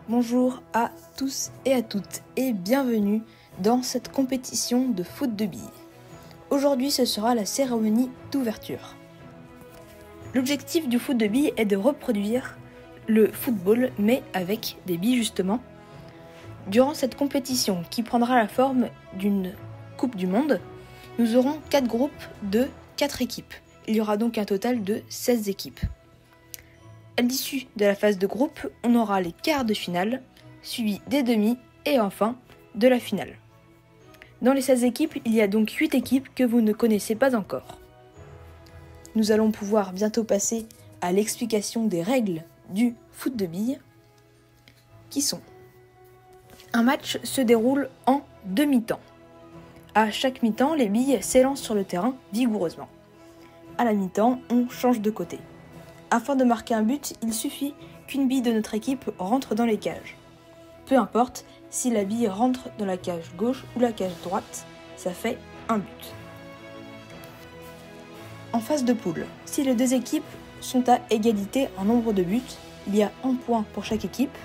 Bonjour à tous et à toutes et bienvenue dans cette compétition de foot de billes. Aujourd'hui, ce sera la cérémonie d'ouverture. L'objectif du foot de billes est de reproduire le football mais avec des billes justement. Durant cette compétition qui prendra la forme d'une Coupe du Monde, nous aurons 4 groupes de 4 équipes. Il y aura donc un total de 16 équipes. À l'issue de la phase de groupe, on aura les quarts de finale, suivis des demi et enfin de la finale. Dans les 16 équipes, il y a donc 8 équipes que vous ne connaissez pas encore. Nous allons pouvoir bientôt passer à l'explication des règles du foot de billes, qui sont: un match se déroule en 2 mi-temps. À chaque mi-temps, les billes s'élancent sur le terrain vigoureusement. À la mi-temps, on change de côté. Afin de marquer un but, il suffit qu'une bille de notre équipe rentre dans les cages. Peu importe si la bille rentre dans la cage gauche ou la cage droite, ça fait un but. En phase de poule, si les deux équipes sont à égalité en nombre de buts, il y a 1 point pour chaque équipe.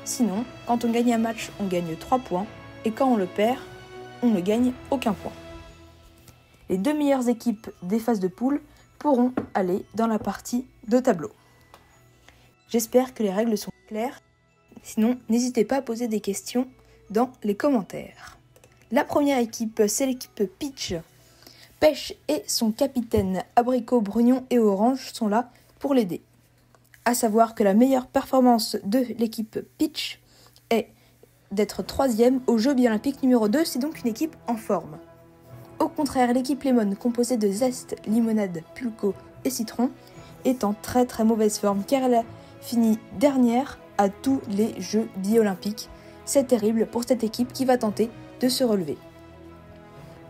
Sinon, quand on gagne un match, on gagne 3 points, et quand on le perd, on ne gagne aucun point. Les 2 meilleures équipes des phases de poule pourront aller dans la partie de tableau. J'espère que les règles sont claires. Sinon, n'hésitez pas à poser des questions dans les commentaires. La première équipe, c'est l'équipe Peach. Pêche et son capitaine Abricot, Brugnon et Orange sont là pour l'aider. À savoir que la meilleure performance de l'équipe Peach est d'être 3e au Jeux olympiques numéro 2, c'est donc une équipe en forme. Au contraire, l'équipe Lemon, composée de zeste, limonade, pulco et citron, est en très mauvaise forme car elle a fini dernière à tous les Jeux olympiques. C'est terrible pour cette équipe qui va tenter de se relever.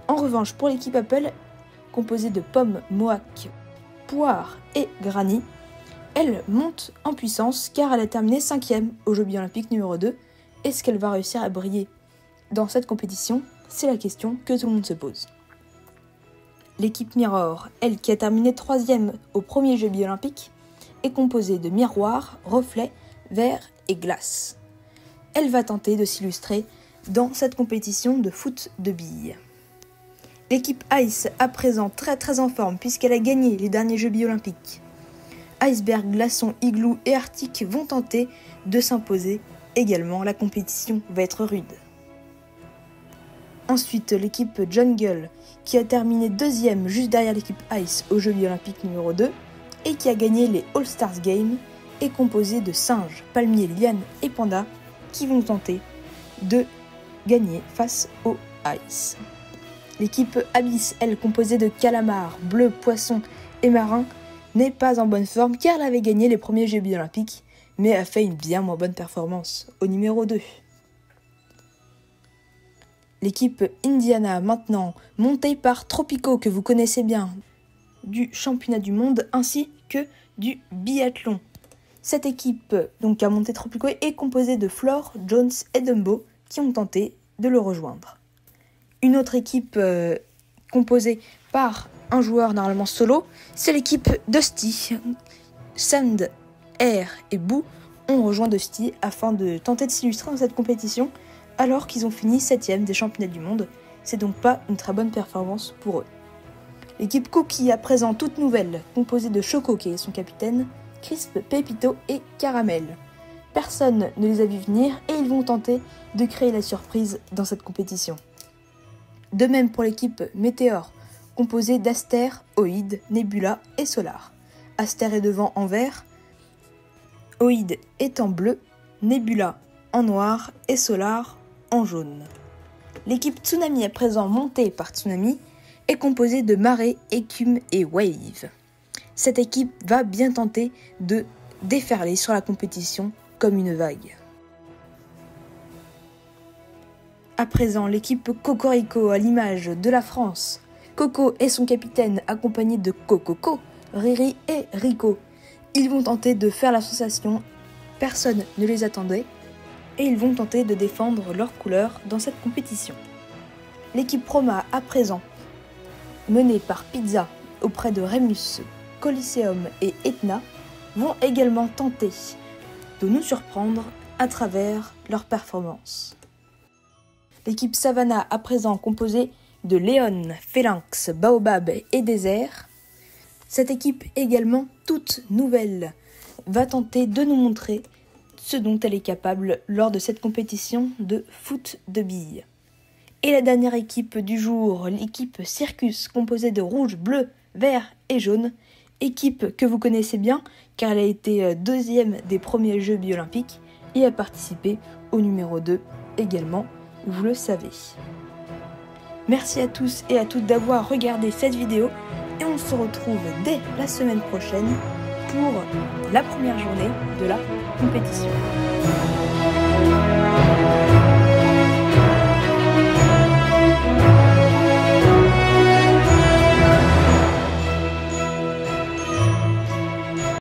En revanche, pour l'équipe Apple, composée de pommes, moak, poire et granny, elle monte en puissance car elle a terminé 5e aux Jeux olympiques numéro 2. Est-ce qu'elle va réussir à briller dans cette compétition? C'est la question que tout le monde se pose. L'équipe Mirror, elle qui a terminé 3e aux premiers Jeux olympiques, est composée de miroirs, reflets, verre et glace. Elle va tenter de s'illustrer dans cette compétition de foot de billes. L'équipe Ice, à présent très en forme puisqu'elle a gagné les derniers Jeux olympiques. Iceberg, Glaçon, Igloo et Arctic vont tenter de s'imposer également. La compétition va être rude. Ensuite, l'équipe Jungle, qui a terminé 2e juste derrière l'équipe Ice aux Jeux olympiques numéro 2 et qui a gagné les All-Stars Games, est composée de singes, palmiers, lianes et pandas qui vont tenter de gagner face aux Ice. L'équipe Abyss, elle, composée de calamars, bleus, poissons et marins, n'est pas en bonne forme car elle avait gagné les premiers Jeux olympiques mais a fait une bien moins bonne performance au numéro 2. L'équipe Indiana, maintenant, montée par Tropico, que vous connaissez bien, du championnat du monde ainsi que du biathlon. Cette équipe, donc à monter Tropico, est composée de Flore, Jones et Dumbo, qui ont tenté de le rejoindre. Une autre équipe composée par un joueur normalement solo, c'est l'équipe Dusty. Sand, Air et Boo ont rejoint Dusty afin de tenter de s'illustrer dans cette compétition, alors qu'ils ont fini 7e des championnats du monde. C'est donc pas une très bonne performance pour eux. L'équipe Cookie, à présent toute nouvelle, composée de Choco qui est son capitaine, Crisp, Pépito et Caramel. Personne ne les a vus venir et ils vont tenter de créer la surprise dans cette compétition. De même pour l'équipe Météor, composée d'Aster, Oïd, Nebula et Solar. Aster est devant en vert, Oïd est en bleu, Nebula en noir et Solar en jaune. L'équipe Tsunami, à présent montée par Tsunami, est composée de Marée, Écume et Wave. Cette équipe va bien tenter de déferler sur la compétition comme une vague. À présent, l'équipe Cocorico, à l'image de la France. Coco et son capitaine accompagnés de Cococo, Riri et Rico. Ils vont tenter de faire la sensation, personne ne les attendait, et ils vont tenter de défendre leurs couleurs dans cette compétition. L'équipe Roma, à présent, menée par Pizza auprès de Remus, Coliseum et Etna, vont également tenter de nous surprendre à travers leurs performances. L'équipe Savannah, à présent composée de Léon, Phalanx, Baobab et Désert. Cette équipe également toute nouvelle va tenter de nous montrer ce dont elle est capable lors de cette compétition de foot de billes. Et la dernière équipe du jour, l'équipe Circus, composée de rouge, bleu, vert et jaune. Équipe que vous connaissez bien car elle a été deuxième des premiers Jeux biolympiques et a participé au numéro 2 également, vous le savez. Merci à tous et à toutes d'avoir regardé cette vidéo et on se retrouve dès la semaine prochaine pour la première journée de la compétition.